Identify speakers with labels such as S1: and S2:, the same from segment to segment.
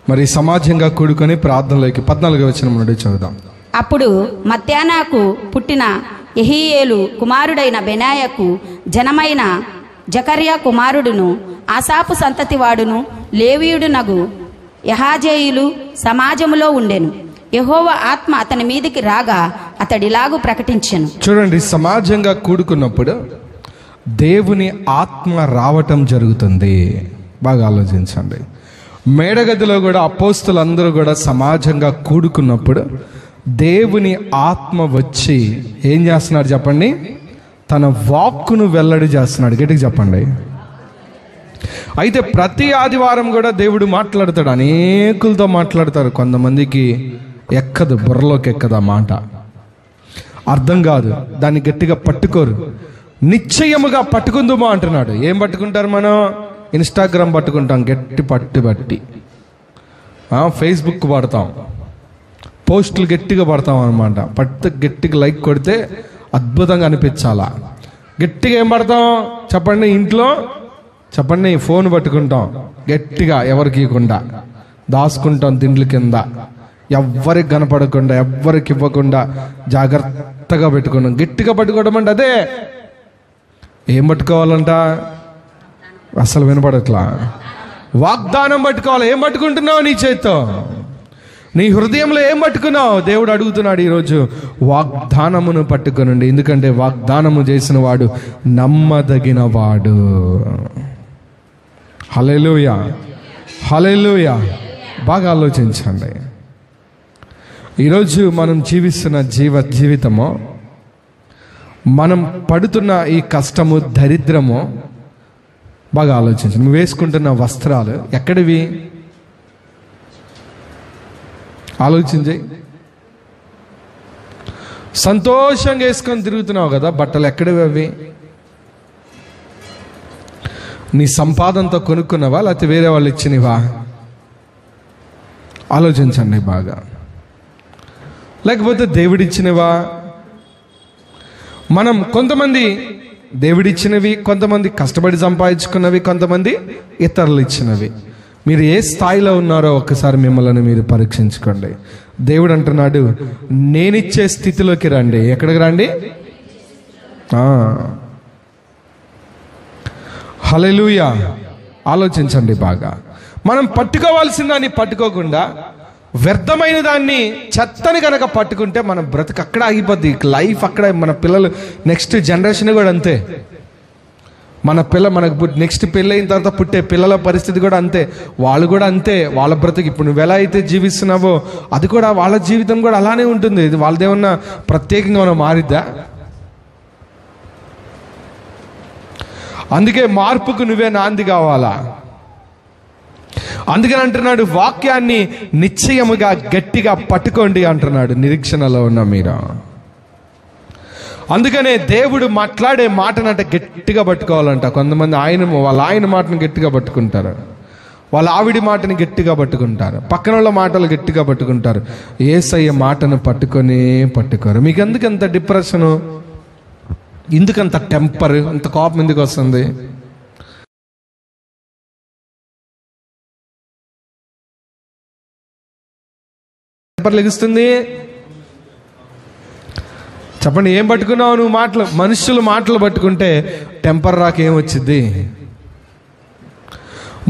S1: మరి సమాజంగా కూడుకొని ప్రార్థనలోకి 14వ వచనం నుండి చదువుదాం.
S2: అప్పుడు మత్యానాకు పుట్టిన యెహీయేలు కుమారుడైన బెనాయకు జనమైన జకర్యా కుమారుడును ఆసాపు సంతతివాడును లేవీయుడునగు యహాజేయులు సమాజములో ఉండెను. యెహోవా ఆత్మ అతని మీదికి రాగా అతడిలాగు ప్రకటించెను.
S1: చూడండి, సమాజంగా కూడుకున్నప్పుడు దేవుని ఆత్మ రావటం జరుగుతుంది. బాగా ఆలోచించండి. మేడగదిలో కూడా అపోస్తులందరూ కూడా సమాజంగా కూడుకున్నప్పుడు దేవుని ఆత్మ వచ్చి ఏం చేస్తున్నాడు చెప్పండి? తన వాక్కును వెల్లడి చేస్తున్నాడు. గట్టిగా చెప్పండి. అయితే ప్రతి ఆదివారం కూడా దేవుడు మాట్లాడతాడు, అనేకులతో మాట్లాడతారు. కొంతమందికి ఎక్కదు, బుర్రలోకి ఎక్కదు ఆ మాట, అర్థం కాదు, దాన్ని గట్టిగా పట్టుకోరు. నిశ్చయముగా పట్టుకుందుమా అంటున్నాడు. ఏం పట్టుకుంటారు? మనం ఇన్స్టాగ్రామ్ పట్టుకుంటాం, గట్టి బట్టి ఫేస్బుక్ పడతాం, పోస్టులు గట్టిగా పడతాం అనమాట. గట్టిగా లైక్ కొడితే అద్భుతంగా అనిపించాలా. గట్టిగా ఏం పడతాం చెప్పండి? ఇంట్లో చెప్పండి, ఫోన్ పట్టుకుంటాం గట్టిగా, ఎవరికి ఇవ్వకుండా దాచుకుంటాం, దిండ్ల కింద ఎవ్వరికి కనపడకుండా, ఎవ్వరికి ఇవ్వకుండా జాగ్రత్తగా పెట్టుకున్నాం. గట్టిగా పట్టుకోవడం అంటే అదే. ఏం పట్టుకోవాలంట? అసలు వినపడట్లా. వాగ్దానం పట్టుకోవాలి. ఏం పట్టుకుంటున్నావు నీ చేత్తో? నీ హృదయంలో ఏం పట్టుకున్నావు? దేవుడు అడుగుతున్నాడు ఈరోజు, వాగ్దానమును పట్టుకునండి. ఎందుకంటే వాగ్దానము చేసిన వాడు నమ్మదగిన వాడు. హల్లెలూయా, హల్లెలూయా. బాగా ఆలోచించండి. ఈరోజు మనం జీవిస్తున్న జీవితము, మనం పడుతున్న ఈ కష్టము, దరిద్రము, బాగా ఆలోచించండి. నువ్వు వేసుకుంటున్న వస్త్రాలు ఎక్కడివి? ఆలోచించి. సంతోషంగా వేసుకొని తిరుగుతున్నావు కదా, బట్టలు ఎక్కడివి అవి? నీ సంపాదనతో కొనుక్కున్నావా, లేకపోతే వేరే వాళ్ళు ఇచ్చినవా? ఆలోచించండి బాగా. లేకపోతే దేవుడిచ్చినవా? మనం కొంతమంది దేవుడిచ్చినవి, కొంతమంది కష్టపడి సంపాదించుకున్నవి, కొంతమంది ఇతరులు ఇచ్చినవి. మీరు ఏ స్థాయిలో ఉన్నారో ఒకసారి మిమ్మల్ని మీరు పరీక్షించుకోండి. దేవుడు అంటున్నాడు, నేనిచ్చే స్థితిలోకి రండి. ఎక్కడికి రండి? హల్లెలూయా. ఆలోచించండి బాగా. మనం పట్టుకోవాల్సిన దాన్ని పట్టుకోకుండా వ్యర్థమైన దాన్ని, చెత్తని కనుక పట్టుకుంటే మన బ్రతుకు అక్కడ ఆగిపోద్ది. లైఫ్ అక్కడ. మన పిల్లలు, నెక్స్ట్ జనరేషన్ కూడా అంతే. మనకు నెక్స్ట్ పెళ్ళి అయిన తర్వాత పుట్టే పిల్లల పరిస్థితి కూడా అంతే. వాళ్ళు కూడా అంతే. వాళ్ళ బ్రతుకు ఇప్పుడు నువ్వు ఎలా అయితే జీవిస్తున్నావో అది కూడా, వాళ్ళ జీవితం కూడా అలానే ఉంటుంది. ఇది వాళ్ళదేమన్నా ప్రత్యేకంగా మనం మారిద్దా? అందుకే మార్పుకు నువ్వే నాంది కావాలా. అందుకని అంటున్నాడు, వాక్యాన్ని నిశ్చయముగా గట్టిగా పట్టుకోండి అంటున్నాడు. నిరీక్షణలో ఉన్న మీరు. అందుకనే దేవుడు మాట్లాడే మాటనంట గట్టిగా పట్టుకోవాలంట. కొంతమంది వాళ్ళ ఆయన మాటను గట్టిగా పట్టుకుంటారు, వాళ్ళ ఆవిడి మాటని గట్టిగా పట్టుకుంటారు, పక్కన వాళ్ళ మాటలు గట్టిగా పట్టుకుంటారు. యేసయ్య మాటను పట్టుకోరు. మీకు ఎందుకు అంత డిప్రెషను? ఎందుకంత టెంపర్, అంత కోపం ఎందుకు వస్తుంది? టెంపర్ లెగుస్తుంది. చెప్పండి, ఏం పట్టుకున్నావు నువ్వు? మాటలు, మనుషులు మాటలు పట్టుకుంటే టెంపర్ రాకేమొచ్చింది?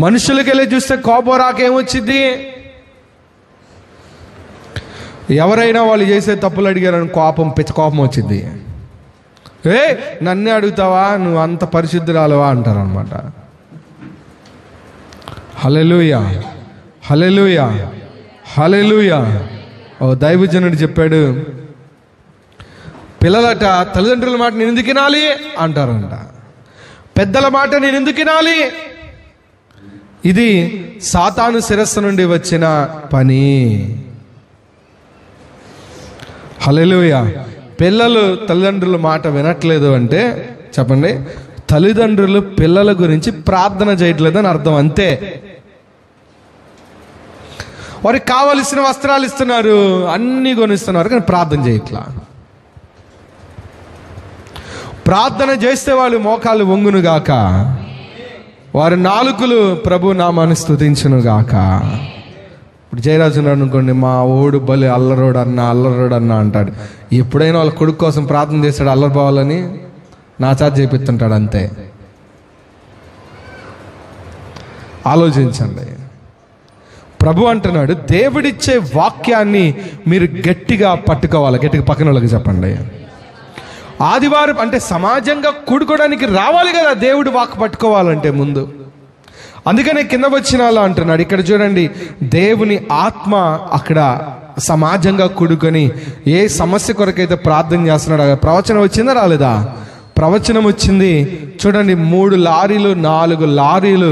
S1: మనుషులకి వెళ్ళి చూస్తే కోపం రాకేమొచ్చింది? ఎవరైనా వాళ్ళు చేసే తప్పులు అడిగారని కోపం వచ్చింది. నన్నే అడుగుతావా, నువ్వు అంత పరిశుద్ధురాలవా అంటారు అనమాట. హల్లెలూయా, హల్లెలూయా, హల్లెలూయా. ఓ దైవజనుడు చెప్పాడు, పిల్లలట తల్లిదండ్రుల మాట నేను ఎందుకు వినాలి అంటారంట, పెద్దల మాట నేను ఎందుకు వినాలి? ఇది సాతాను శిరస్సు నుండి వచ్చిన పని. హల్లెలూయా. పిల్లలు తల్లిదండ్రుల మాట వినట్లేదు అంటే చెప్పండి, తల్లిదండ్రులు పిల్లల గురించి ప్రార్థన చేయట్లేదని అర్థం, అంతే. వారికి కావలసిన వస్త్రాలు ఇస్తున్నారు, అన్ని కొనిస్తున్నారు, కానీ ప్రార్థన చేయట్లా. ప్రార్థన చేస్తే వాళ్ళు మోకాళ్ళు వంగును గాక, వారి నాలుకలు ప్రభు నామాన్ని స్తుతించును గాక. ఇప్పుడు జయరాజు ఉన్నాడు అనుకోండి, మా ఓడు బలి అల్లరోడు అన్న అంటాడు. ఎప్పుడైనా వాళ్ళ కొడుకు కోసం ప్రార్థన చేస్తాడు అల్లరి పోవాలని, నా చేత చేపిస్తుంటాడు అంతే. ఆలోచించండి. ప్రభు అంటున్నాడు, దేవుడిచ్చే వాక్యాన్ని మీరు గట్టిగా పట్టుకోవాలి. గట్టిగా పక్కన వాళ్ళకి చెప్పండి. ఆదివారం అంటే సమాజంగా కూడుకోవడానికి రావాలి కదా దేవుడు వాక్ పట్టుకోవాలంటే ముందు. అందుకనే కింద వచ్చినాలో అంటున్నాడు. ఇక్కడ చూడండి, దేవుని ఆత్మ అక్కడ సమాజంగా కూడుకొని ఏ సమస్య కొరకైతే ప్రార్థన చేస్తున్నాడు. ప్రవచనం వచ్చిందా రాలేదా? ప్రవచనం వచ్చింది. చూడండి, 3 లారీలు 4 లారీలు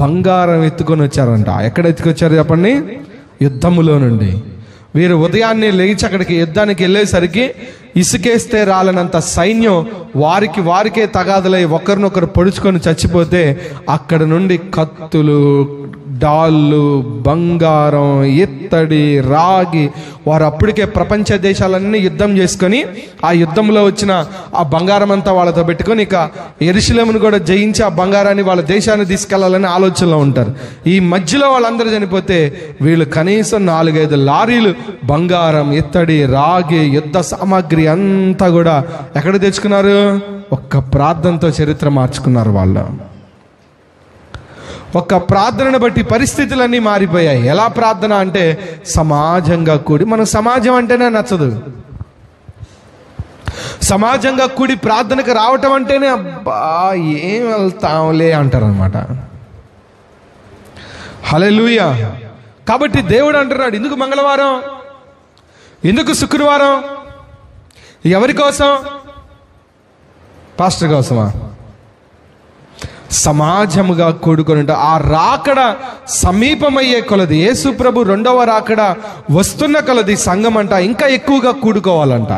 S1: బంగారం ఎత్తుకొని వచ్చారంట. ఎక్కడ ఎత్తుకొచ్చారు చెప్పండి? యుద్ధములో నుండి. వీరు ఉదయాన్నే లేచి అక్కడికి యుద్ధానికి వెళ్ళేసరికి ఇసుకేస్తే రాలనంత సైన్యం వారికే తగాదులై ఒకరినొకరు పొడుచుకొని చచ్చిపోతే, అక్కడ నుండి కత్తులు, డాళ్ళు, బంగారం, ఇత్తడి, రాగి, వారు అప్పటికే ప్రపంచ దేశాలన్నీ యుద్ధం చేసుకొని ఆ యుద్ధంలో వచ్చిన ఆ బంగారం అంతా వాళ్ళతో పెట్టుకొని ఇక యెరూషలేమును కూడా జయించి ఆ బంగారాన్ని వాళ్ళ దేశాన్ని తీసుకెళ్లాలని ఆలోచనలో ఉంటారు. ఈ మధ్యలో వాళ్ళందరూ చనిపోతే వీళ్ళు కనీసం 4-5 లారీలు బంగారం, ఇత్తడి, రాగి, యుద్ధ సామాగ్రి అంతా కూడా ఎక్కడ తెచ్చుకున్నారు? ఒక్క ప్రార్థనతో చరిత్ర మార్చుకున్నారు వాళ్ళు. ఒక్క ప్రార్థనను బట్టి పరిస్థితులన్నీ మారిపోయాయి. ఎలా ప్రార్థన అంటే సమాజంగా కూడి. మనకు సమాజం అంటేనే నచ్చదు. సమాజంగా కూడి ప్రార్థనకు రావటం అంటేనే అబ్బా ఏం వెళ్తాంలే అంటారనమాట. హల్లెలూయా. కాబట్టి దేవుడు అంటున్నాడు, ఎందుకు మంగళవారం, ఎందుకు శుక్రవారం, ఎవరి కోసం? పాస్టర్ కోసమా? సమాజముగా కూడుకొని ఆ రాకడ సమీపమయ్యే కొలది, యేసు ప్రభు 2వ రాకడ వస్తున్న కొలది సంఘం అంట ఇంకా ఎక్కువగా కూడుకోవాలంట.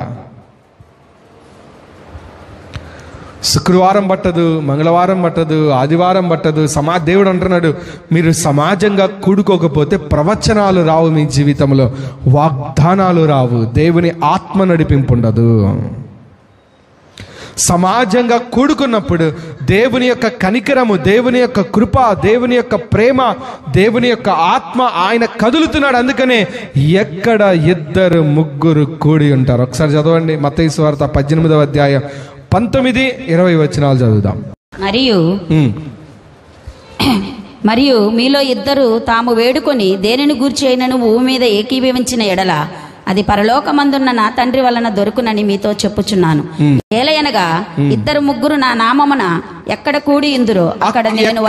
S1: శుక్రవారం పట్టదు, మంగళవారం పట్టదు, ఆదివారం పట్టదు. దేవుడు అంటున్నాడు, మీరు సమాజంగా కూడుకోకపోతే ప్రవచనాలు రావు, మీ జీవితంలో వాగ్దానాలు రావు, దేవుని ఆత్మ నడిపింపు ఉండదు. సమాజంగా కూడుకున్నప్పుడు దేవుని యొక్క కనికరము, దేవుని యొక్క కృప, దేవుని యొక్క ప్రేమ, దేవుని యొక్క ఆత్మ ఆయన కదులుతున్నాడు. అందుకనే ఎక్కడ 2-3 కూడి ఉంటారు. ఒకసారి చదవండి, మత్తయి సువార్త 18వ అధ్యాయం 19-20 వచనాలు చదువుదాం.
S2: మరియు మీలో 2 తాము వేడుకొని దేనిని గూర్చి అయినను భూమి మీద ఏకీభవించిన ఎడల అది పరలోకమందున్న నా తండ్రి వలన దొరుకునని మీతో చెప్పుచున్నాను. ఏలయనగా 2-3 నా నామమున ఎక్కడ కూడి ఉందురో అక్కడ నేను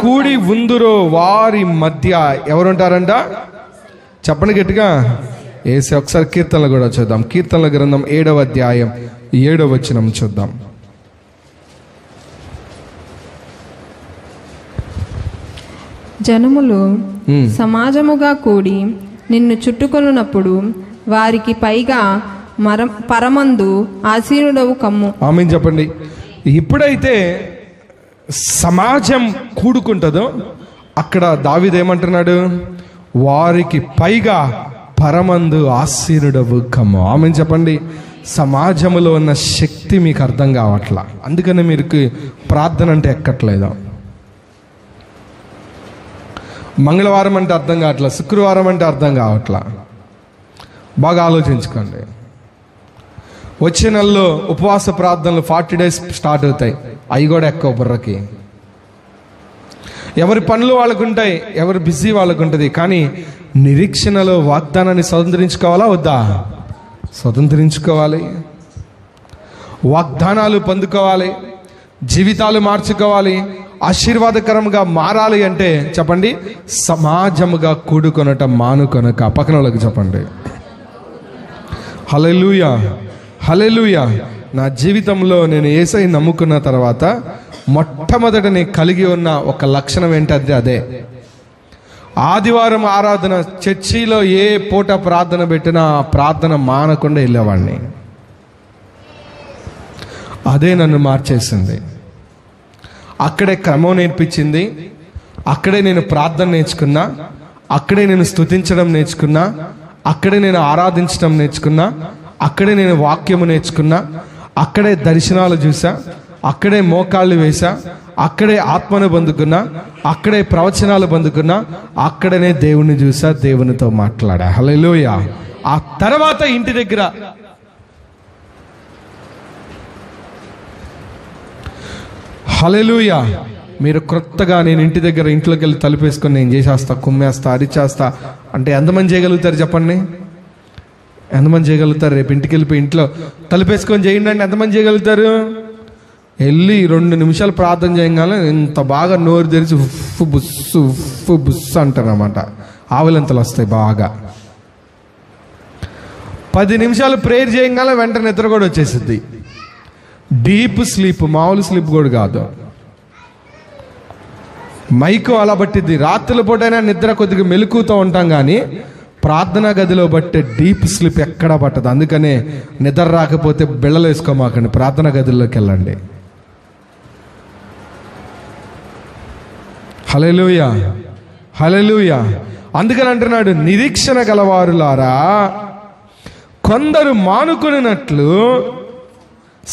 S1: కూడి ఉందురో వారి మధ్య ఎవరుంటారంట? చెప్పండి గట్టిగా. ఏసే. ఒకసారి కీర్తనలు కూడా చూద్దాం. కీర్తనల గ్రంథం 7వ అధ్యాయం 7వ వచనం చూద్దాం.
S3: జనములు సమాజముగా కూడి నిన్ను చుట్టుకొనున్నప్పుడు వారికి పైగా పరమందు ఆసీనుడవు కమ్ము.
S1: ఆమేన్ చెప్పండి. ఎప్పుడైతే సమాజం కూడుకుంటుందో అక్కడ దావీదు ఏమంటున్నాడు? వారికి పైగా పరమందు ఆసీనుడవు కమ్ము. ఆమేన్ చెప్పండి. సమాజంలో ఉన్న శక్తి మీకు అర్థం కావట్లా, అందుకనే మీరు ప్రార్థన అంటే ఎక్కట్లేదు. మంగళవారం అంటే అర్థం కావట్లా, శుక్రవారం అంటే అర్థం కావట్లా. బాగా ఆలోచించుకోండి. వచ్చే నెలలో ఉపవాస ప్రార్థనలు 40 days స్టార్ట్ అవుతాయి. అవి కూడా ఎక్కువ బుర్రకి. ఎవరి పనులు వాళ్ళకు ఉంటాయి, ఎవరి బిజీ వాళ్ళకు ఉంటుంది. కానీ నిరీక్షణలో వాగ్దానాన్ని స్వతంత్రించుకోవాలా వద్దా? స్వతంత్రించుకోవాలి. వాగ్దానాలు పొందుకోవాలి, జీవితాలు మార్చుకోవాలి, ఆశీర్వాదకరంగా మారాలి అంటే చెప్పండి, సమాజముగా కూడుకొనటం మానుకొనక. పక్కన వాళ్ళకి చెప్పండి. హల్లెలూయా, హల్లెలూయా. నా జీవితంలో నేను యేసయ్యని నమ్ముకున్న తర్వాత మొట్టమొదట నేను కలిగి ఉన్న ఒక లక్షణం ఏంటంటే అదే. ఆదివారం ఆరాధన, చర్చిలో ఏ పూట ప్రార్థన పెట్టినా ప్రార్థన మానకుండా వెళ్ళేవాడిని. అదే నన్ను మార్చేసింది. అక్కడే క్రమం నేర్పించింది, అక్కడే నేను ప్రార్థన నేర్చుకున్నా, అక్కడే నేను స్తుతించడం నేర్చుకున్నా, అక్కడే నేను ఆరాధించడం నేర్చుకున్నా, అక్కడే నేను వాక్యము నేర్చుకున్నా, అక్కడే దర్శనాలు చూసా, అక్కడే మోకాళ్ళు వేసా, అక్కడే ఆత్మను పొందుకున్నా, అక్కడే ప్రవచనాలు పొందుకున్నా, అక్కడనే దేవుణ్ణి చూసా, దేవునితో మాట్లాడా. హల్లెలూయా. ఆ తర్వాత ఇంటి దగ్గర హల్లెలూయా మీరు క్రొత్తగా నేను ఇంటి దగ్గర ఇంట్లోకి వెళ్ళి తలుపేసుకొని నేను చేసేస్తా, కుమ్మేస్తా, అరిచేస్తా అంటే ఎంతమంది చేయగలుగుతారు చెప్పండి? ఎంతమంది చేయగలుగుతారు? రేపు ఇంటికి వెళ్ళిపోయి ఇంట్లో తలుపేసుకొని చేయండి అంటే ఎంతమంది చేయగలుగుతారు? వెళ్ళి 2 నిమిషాలు ప్రార్థన చేయగానే ఇంత బాగా నోరు తెరిచి ఉఫ్ బుస్సు ఉఫ్ బుస్సు అంటారు అన్నమాట. ఆవులంతలు వస్తాయి బాగా. 10 నిమిషాలు ప్రేయర్ చేయగానే వెంటనే నిద్ర కూడా వచ్చేసిద్ది. డీప్ స్లీప్, మామూలు స్లీప్ కూడా కాదు. మైకు అలా పట్టిద్ది. రాత్రుల పూటైనా నిద్ర కొద్దిగా మెలకుతూ ఉంటాం, కానీ ప్రార్థనా గదిలో బట్టే డీప్ స్లీప్ ఎక్కడా పట్టదు. అందుకనే నిద్ర రాకపోతే బిళ్ళలు వేసుకోమాకండి, ప్రార్థనా గదిలోకి వెళ్ళండి. హల్లెలూయా, హల్లెలూయా. అందుకని అంటున్నాడు, నిరీక్షణ గలవారులారా కొందరు మానుకున్నట్లు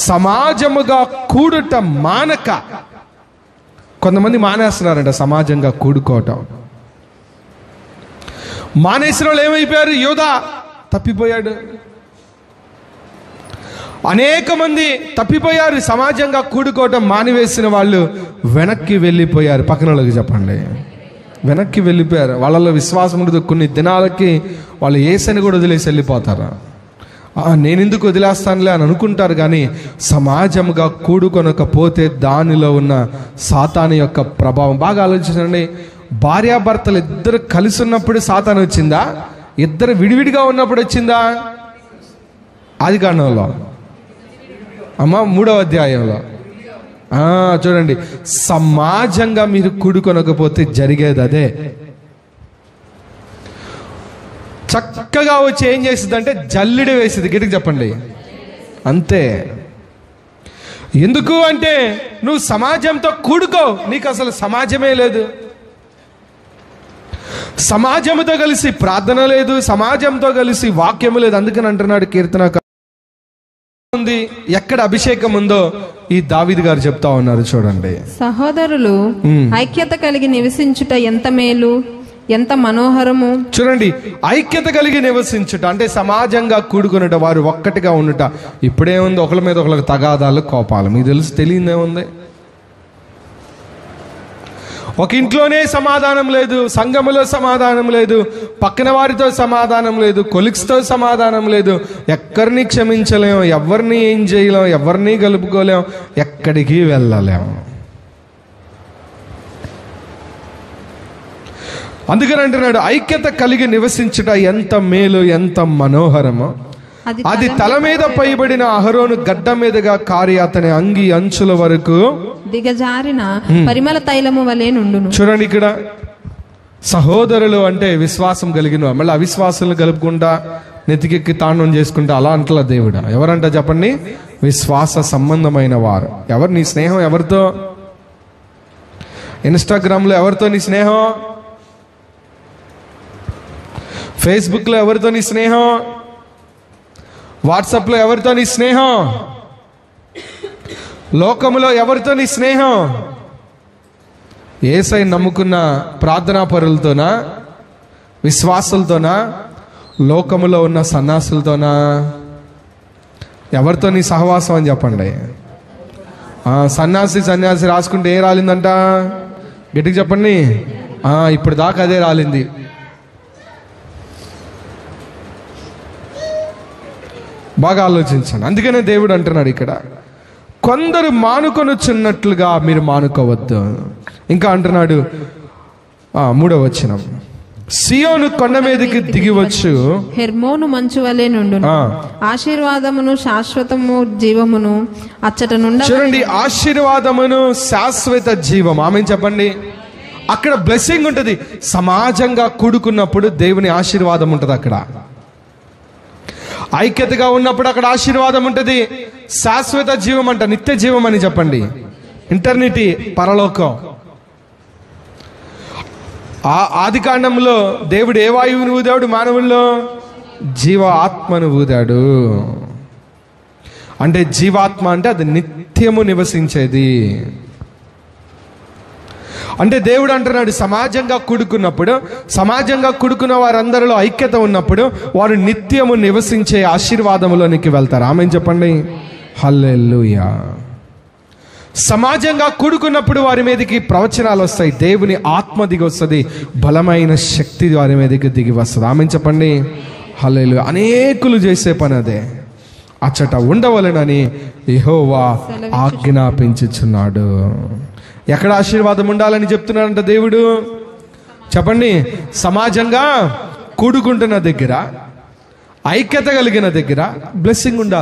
S1: సమాజముగా కూడుట మానక. కొంతమంది మానేస్తున్నారంట సమాజంగా కూడుకోవటం. మానేసిన వాళ్ళు ఏమైపోయారు? యోధా తప్పిపోయాడు. అనేక మంది తప్పిపోయారు. సమాజంగా కూడుకోవటం మానివేసిన వాళ్ళు వెనక్కి వెళ్ళిపోయారు. పక్కన వాళ్ళకి చెప్పండి, వెనక్కి వెళ్ళిపోయారు. వాళ్ళలో విశ్వాసం ఉండదు. కొన్ని దినాలకి వాళ్ళు యేసుని కూడా వదిలేసి వెళ్ళిపోతారు. నేను ఎందుకు వదిలేస్తానులే అని అనుకుంటారు, కానీ సమాజంగా కూడుకొనకపోతే దానిలో ఉన్న సాతాను యొక్క ప్రభావం. బాగా ఆలోచించండి. భార్యాభర్తలు ఇద్దరు కలిసి ఉన్నప్పుడు సాతాను వచ్చిందా? ఇద్దరు విడివిడిగా ఉన్నప్పుడు వచ్చిందా? ఆదికాండంలో 3వ అధ్యాయంలో చూడండి. సమాజంగా మీరు కూడుకొనకపోతే జరిగేది అదే. చక్కగా వచ్చి ఏం చేస్తుంది అంటే జల్లిడి వేసింది. గట్టిగా చెప్పండి, అంతే. ఎందుకు అంటే నువ్వు సమాజంతో కూడుకో, నీకు అసలు సమాజమే లేదు. సమాజంతో కలిసి ప్రార్థన లేదు, సమాజంతో కలిసి వాక్యము లేదు. అందుకని అంటున్నాడు కీర్తనకారుడు, ఉంది ఎక్కడ అభిషేకం ఉందో ఈ దావీదు గారు చెప్తా ఉన్నారు. చూడండి,
S3: సహోదరులు ఐక్యత కలిగి నివసించుట ఎంత మేలు, ఎంత మనోహరము.
S1: చూడండి, ఐక్యత కలిగి నివసించుట అంటే సమాజంగా కూడుకున్నట, వారు ఒక్కటిగా ఉండుట. ఇప్పుడేముంది? ఒకరి మీద ఒకరికి తగాదాలు, కోపాలు. మీకు తెలుసు, తెలియదేముంది? ఒక ఇంట్లోనే సమాధానం లేదు, సంఘములో సమాధానం లేదు, పక్కన వారితో సమాధానం లేదు, కొలిక్స్తో సమాధానం లేదు. ఎక్కడిని క్షమించలేం, ఎవరిని ఏం చేయలేం, ఎవరిని కలుపుకోలేం, ఎక్కడికి వెళ్ళలేం. అందుకని అంటున్నాడు, ఐక్యత కలిగి నివసించుట ఎంత మేలు, ఎంత మనోహరమో. అది తల మీద పైబడిన అహరోను గడ్డ మీదుగా కారి అతని అంగి అంచుల వరకు
S3: దిగజారిన పరిమళ తైలము వలె నుండును.
S1: చూడండి, ఇక్కడ సహోదరులు అంటే విశ్వాసం కలిగిన, మళ్ళీ అవిశ్వాసాలను కలుపుకుంటా నెతికెక్కి తాండం చేసుకుంటా అలా అంటలా దేవుడు. ఎవరంట చెప్పండి? విశ్వాస సంబంధమైన వారు. ఎవరు నీ స్నేహం? ఎవరితో? ఇన్స్టాగ్రామ్లో ఎవరితో నీ స్నేహం? ఫేస్బుక్లో ఎవరితో నీ స్నేహం? వాట్సాప్లో ఎవరితో నీ స్నేహం? లోకములో ఎవరితో నీ స్నేహం? యేసయ్యను నమ్ముకున్న ప్రార్థనా పరులతోనా, విశ్వాసులతోనా, లోకములో ఉన్న సన్యాసులతోనా? ఎవరితో నీ సహవాసం అని చెప్పండి. సన్యాసి రాసుకుంటే ఏ రాలిందంట? గట్టిగా చెప్పండి. ఇప్పుడు దాకా అదే రాలింది. బాగా ఆలోచించండి. అందుకనే దేవుడు అంటున్నాడు ఇక్కడ, కొందరు మానుకొనుచున్నట్లుగా మీరు మానుకోవద్దు. ఇంకా అంటున్నాడు 3వ వచనం, సియోను కొండ మీదకి దిగివచ్చు,
S3: హెర్మోను మంచు వలె నుండును, ఆశీర్వాదమును శాశ్వతము జీవమును అచ్చట నుండి.
S1: చూడండి, ఆశీర్వాదమును శాశ్వత జీవం. ఆమె చెప్పండి. అక్కడ బ్లెస్సింగ్ ఉంటుంది. సమాజంగా కూడుకున్నప్పుడు దేవుని ఆశీర్వాదం ఉంటుంది. అక్కడ ఐక్యతగా ఉన్నప్పుడు అక్కడ ఆశీర్వాదం ఉంటుంది. శాశ్వత జీవం అంట, నిత్య జీవం అని చెప్పండి. ఇంటర్నిటీ, పరలోకం. ఆదికాండంలో దేవుడు ఏ వాయువుని ఊదాడు? మానవుల్లో జీవ ఆత్మను ఊదాడు. అంటే జీవాత్మ అంటే అది నిత్యము నివసించేది. అంటే దేవుడు అంటున్నాడు, సమాజంగా కూడుకున్న వారందరిలో ఐక్యత ఉన్నప్పుడు వారు నిత్యము నివసించే ఆశీర్వాదములోనికి వెళ్తారు. ఆమేన్ చెప్పండి. హల్లెలూయా. సమాజంగా కూడుకున్నప్పుడు వారి మీదకి ప్రవచనాలు వస్తాయి, దేవుని ఆత్మ దిగి వస్తుంది, బలమైన శక్తి వారి మీదకి దిగి వస్తుంది. ఆమేన్ చెప్పండి. హల్లెలూయా. అనేకులు చేసే పని అదే. అచ్చట ఉండవలెనని యెహోవా ఆజ్ఞాపించుచున్నాడు. ఎక్కడ ఆశీర్వాదం ఉండాలని చెప్తున్నాడంట దేవుడు? చెప్పండి. సమాజంగా కూడుకుంటున్న దగ్గర, ఐక్యత కలిగిన దగ్గర బ్లెస్సింగ్ ఉండాలి.